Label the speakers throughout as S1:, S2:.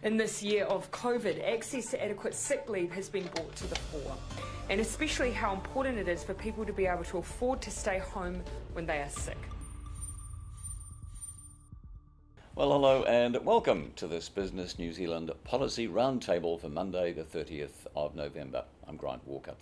S1: In this year of COVID, access to adequate sick leave has been brought to the fore, and especially how important it is for people to be able to afford to stay home when they are sick.
S2: Well, hello and welcome to this Business New Zealand Policy Roundtable for Monday the 30th of November. I'm Grant Walker.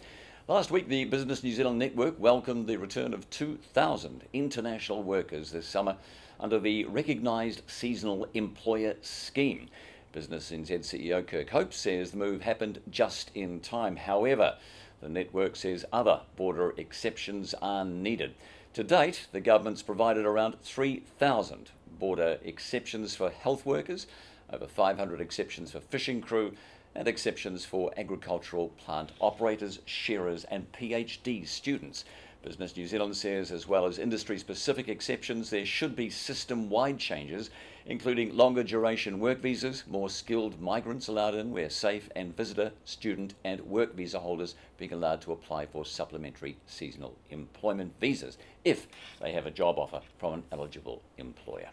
S2: Last week, the Business New Zealand Network welcomed the return of 2,000 international workers this summer under the recognised seasonal employer scheme. BusinessNZ CEO Kirk Hope says the move happened just in time. However, the network says other border exceptions are needed. To date, the government's provided around 3,000 border exceptions for health workers, over 500 exceptions for fishing crew, and exceptions for agricultural plant operators, shearers and PhD students. Business New Zealand says, as well as industry-specific exceptions, there should be system-wide changes, including longer duration work visas, more skilled migrants allowed in where safe, and visitor, student and work visa holders being allowed to apply for supplementary seasonal employment visas if they have a job offer from an eligible employer.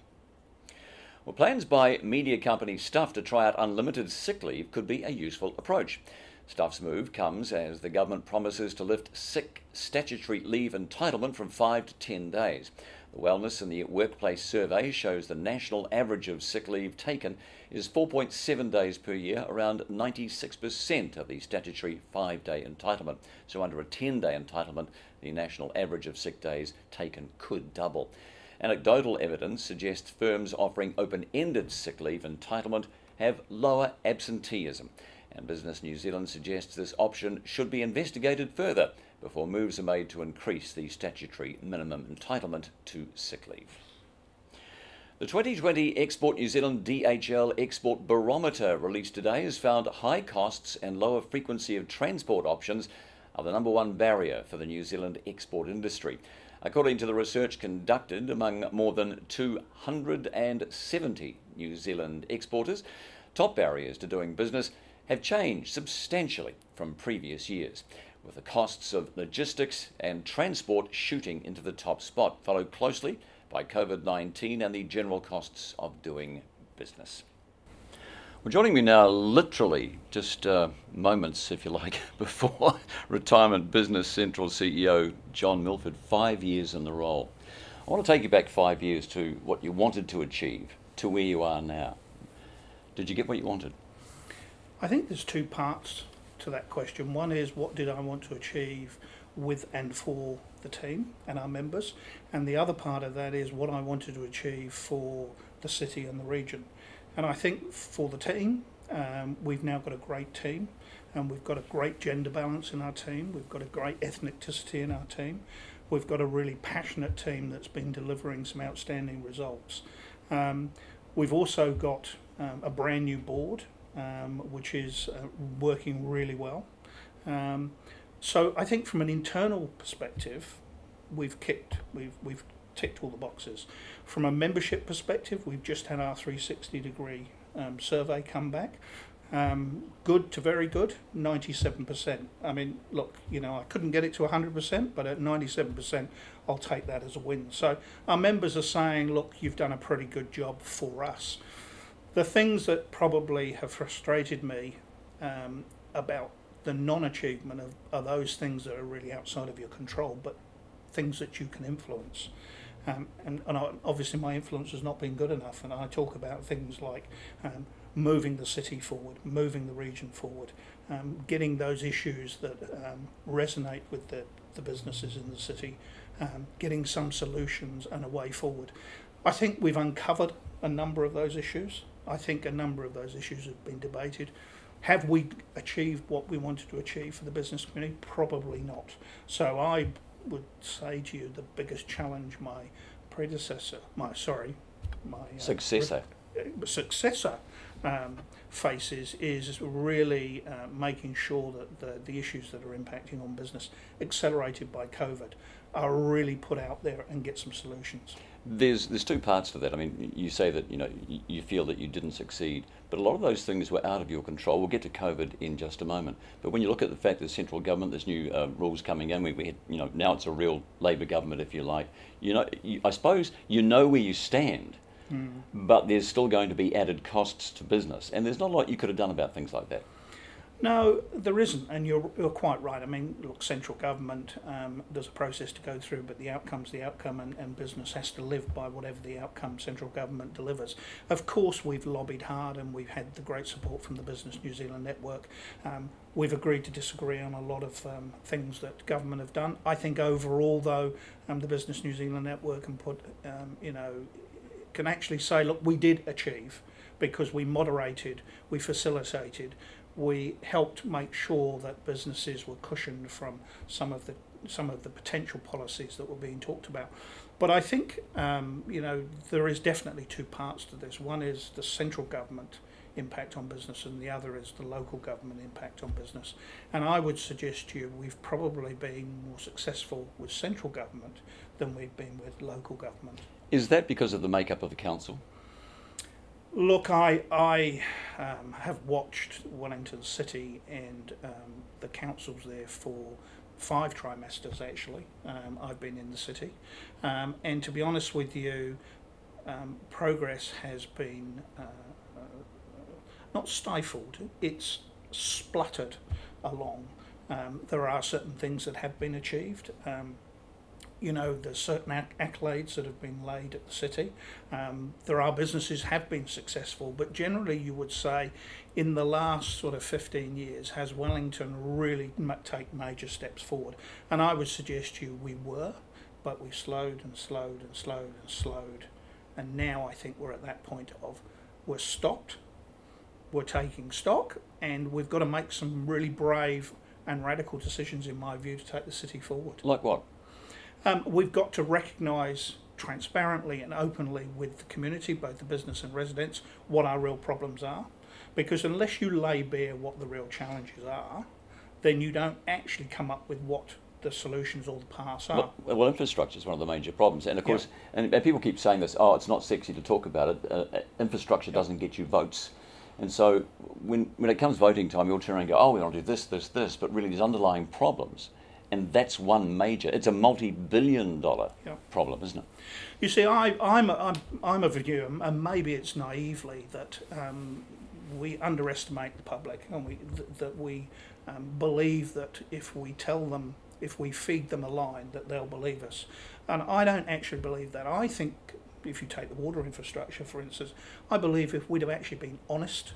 S2: Well, plans by media company Stuff to try out unlimited sick leave could be a useful approach. Stuff's move comes as the government promises to lift sick statutory leave entitlement from 5 to 10 days. The Wellness in the Workplace survey shows the national average of sick leave taken is 4.7 days per year, around 96% of the statutory 5-day entitlement. So under a 10-day entitlement, the national average of sick days taken could double. Anecdotal evidence suggests firms offering open-ended sick leave entitlement have lower absenteeism, and Business New Zealand suggests this option should be investigated further before moves are made to increase the statutory minimum entitlement to sick leave. The 2020 Export New Zealand DHL Export Barometer released today has found high costs and lower frequency of transport options are the number one barrier for the New Zealand export industry. According to the research conducted among more than 270 New Zealand exporters, top barriers to doing business have changed substantially from previous years, with the costs of logistics and transport shooting into the top spot, followed closely by COVID-19 and the general costs of doing business. Well, joining me now, literally just moments, if you like, before retirement, Business Central CEO John Milford, 5 years in the role. I want to take you back 5 years to what you wanted to achieve, to where you are now. Did you get what you wanted?
S3: I think there's two parts to that question. One is, what did I want to achieve with and for the team and our members? And the other part of that is what I wanted to achieve for the city and the region. And I think for the team, we've now got a great team, and we've got a great gender balance in our team. We've got a great ethnicity in our team. We've got a really passionate team that's been delivering some outstanding results. We've also got a brand new board, which is working really well. So I think from an internal perspective, we've ticked all the boxes. From a membership perspective, we've just had our 360-degree survey come back. Good to very good, 97%. I mean, look, I couldn't get it to 100%, but at 97%, I'll take that as a win. So our members are saying, look, you've done a pretty good job for us. The things that probably have frustrated me about the non-achievement are those things that are really outside of your control, but things that you can influence. And obviously my influence has not been good enough, and I talk about things like moving the city forward, moving the region forward, getting those issues that resonate with the businesses in the city, getting some solutions and a way forward. I think we've uncovered a number of those issues. I think a number of those issues have been debated. Have we achieved what we wanted to achieve for the business community? Probably not. So I would say to you the biggest challenge my successor faces is really making sure that the issues that are impacting on business, accelerated by COVID, are really put out there and get some solutions.
S2: There's two parts to that. I mean, you say that you feel that you didn't succeed, but a lot of those things were out of your control. We'll get to COVID in just a moment. But when you look at the fact that the central government, there's new rules coming in. We now it's a real Labor government, if you like. I suppose you know where you stand, but there's still going to be added costs to business, and there's not a lot you could have done about things like that.
S3: No, there isn't, and you're quite right. I mean, look, central government, there's a process to go through, but the outcome's the outcome, and business has to live by whatever the outcome central government delivers. Of course, we've lobbied hard, and we've had the great support from the Business New Zealand network. We've agreed to disagree on a lot of things that government have done. I think overall, though, the Business New Zealand network can actually say, look, we did achieve, because we moderated, we facilitated, we helped make sure that businesses were cushioned from some of the potential policies that were being talked about. But I think there is definitely two parts to this. One is the central government impact on business, and the other is the local government impact on business. And I would suggest to you we've probably been more successful with central government than we've been with local government.
S2: Is that because of the makeup of the council?
S3: Look, I have watched Wellington City and the councils there for 5 trimesters actually. I've been in the city, and to be honest with you, progress has been not stifled, it's spluttered along. There are certain things that have been achieved. There's certain accolades that have been laid at the city. There are businesses have been successful, but generally you would say in the last sort of 15 years, has Wellington really taken major steps forward? And I would suggest to you we were, but we slowed and slowed and slowed and slowed. And now I think we're at that point of we're stopped, we're taking stock, and we've got to make some really brave and radical decisions, in my view, to take the city forward.
S2: Like what?
S3: We've got to recognise transparently and openly with the community, both the business and residents, what our real problems are. Because unless you lay bare what the real challenges are, then you don't actually come up with what the solutions or the paths are.
S2: Well, infrastructure is one of the major problems. And of course, and people keep saying this, it's not sexy to talk about it. Infrastructure doesn't get you votes. And so when it comes voting time, you'll turn around and go, we want to do this, this, this, but really there's underlying problems. And that's one major. It's a multi-billion-dollar problem, isn't it?
S3: You see, I'm of a view, and maybe it's naively, that we underestimate the public, and we believe that if we tell them, if we feed them a line, that they'll believe us. And I don't actually believe that. I think if you take the water infrastructure, for instance, I believe if we'd have actually been honest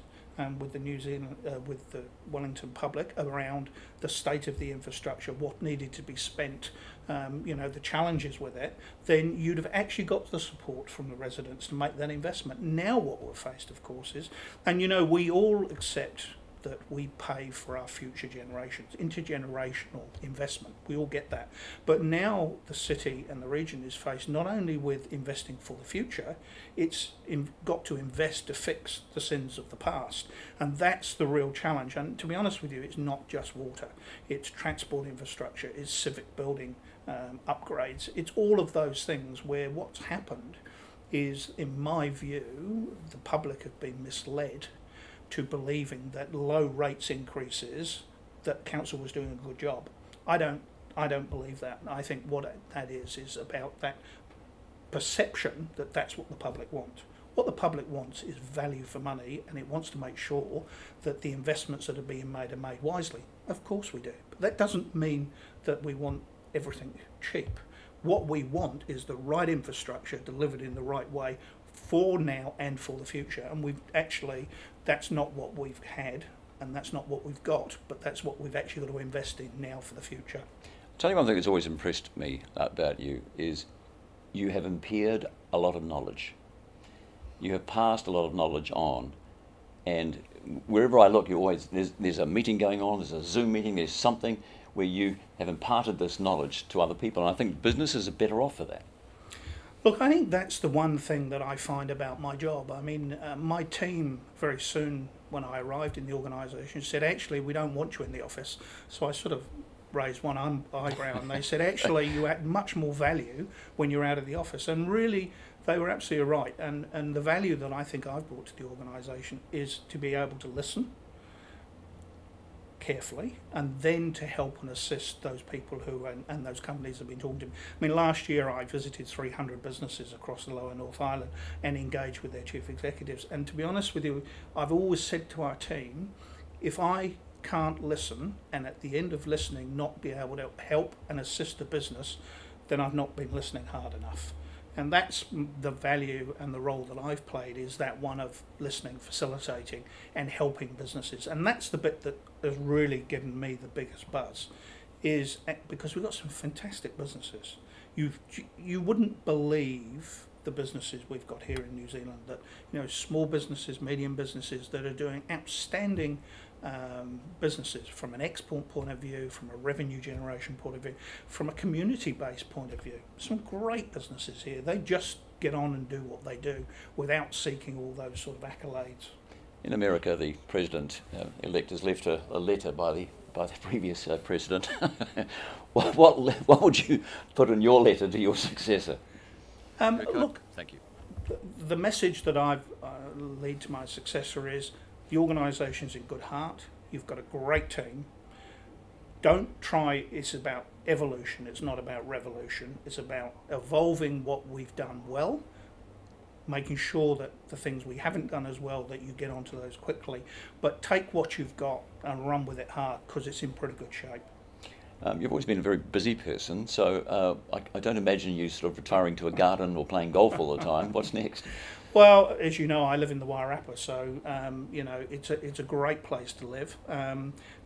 S3: with the New Zealand, with the Wellington public around the state of the infrastructure, what needed to be spent, the challenges with it, then you'd have actually got the support from the residents to make that investment. Now what we're faced, of course, is, and we all accept that we pay for our future generations, intergenerational investment. We all get that. But now the city and the region is faced not only with investing for the future, it's got to invest to fix the sins of the past. And that's the real challenge. And to be honest with you, it's not just water. It's transport infrastructure, it's civic building upgrades. It's all of those things where what's happened is, in my view, the public have been misled to believing that low rates increases, that council was doing a good job. I don't believe that. I think what that is about that perception that that's what the public wants. What the public wants is value for money, and it wants to make sure that the investments that are being made are made wisely. Of course we do. But that doesn't mean that we want everything cheap. What we want is the right infrastructure delivered in the right way for now and for the future. And that's not what we've had, and that's not what we've got, but that's what we've actually got to invest in now for the future.
S2: I'll tell you one thing that's always impressed me about you is you have impaired a lot of knowledge. You have passed a lot of knowledge on, and wherever I look, there's a meeting going on, there's a Zoom meeting, there's something where you have imparted this knowledge to other people, and I think businesses are better off for that.
S3: Look, I think that's the one thing that I find about my job. I mean, my team very soon, when I arrived in the organisation, said, actually, we don't want you in the office. So I sort of raised one eyebrow, and they said, actually, you add much more value when you're out of the office. And really, they were absolutely right. And the value that I think I've brought to the organisation is to be able to listen carefully, and then to help and assist those people who and those companies have been talking to me. I mean, last year I visited 300 businesses across the Lower North Island and engaged with their chief executives. And to be honest with you, I've always said to our team, if I can't listen and at the end of listening not be able to help and assist the business, then I've not been listening hard enough. And that's the value and the role that I've played, is that one of listening, facilitating and helping businesses. And that's the bit that has really given me the biggest buzz, is because we've got some fantastic businesses. You wouldn't believe the businesses we've got here in New Zealand, that, you know, small businesses, medium businesses that are doing outstanding businesses from an export point of view, from a revenue generation point of view, from a community-based point of view. Some great businesses here. They just get on and do what they do without seeking all those sort of accolades.
S2: In America, the president-elect has left a letter by the previous president. What would you put in your letter to your successor?
S3: Look,
S2: thank you.
S3: The message that I lead to my successor is, the organisation's in good heart, you've got a great team. Don't try, it's about evolution, it's not about revolution. It's about evolving what we've done well, making sure that the things we haven't done as well, that you get onto those quickly. But take what you've got and run with it hard, because it's in pretty good shape.
S2: You've always been a very busy person, so I don't imagine you sort of retiring to a garden or playing golf all the time. What's next?
S3: Well, as you know, I live in the Wairarapa, so you know, it's a great place to live.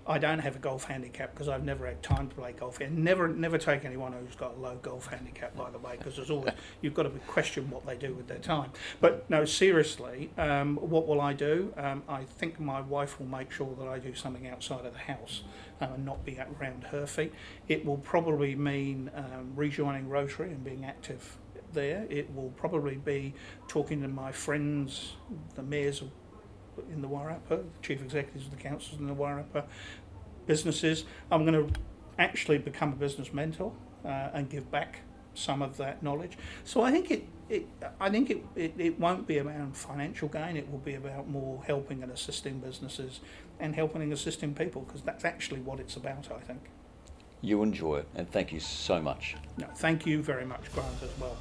S3: I don't have a golf handicap because I've never had time to play golf. And never take anyone who's got a low golf handicap, by the way, because there's always, you've got to question what they do with their time. But no, seriously, what will I do? I think my wife will make sure that I do something outside of the house and not be around her feet. It will probably mean rejoining Rotary and being active there. It will probably be talking to my friends, the mayors in the Wairarapa, the chief executives of the councils in the Wairarapa, businesses. I'm going to actually become a business mentor and give back some of that knowledge. So I think it won't be about financial gain. It will be about more helping and assisting businesses and helping and assisting people, because that's actually what it's about, I think.
S2: You enjoy it, and thank you so much.
S3: No, thank you very much, Grant, as well.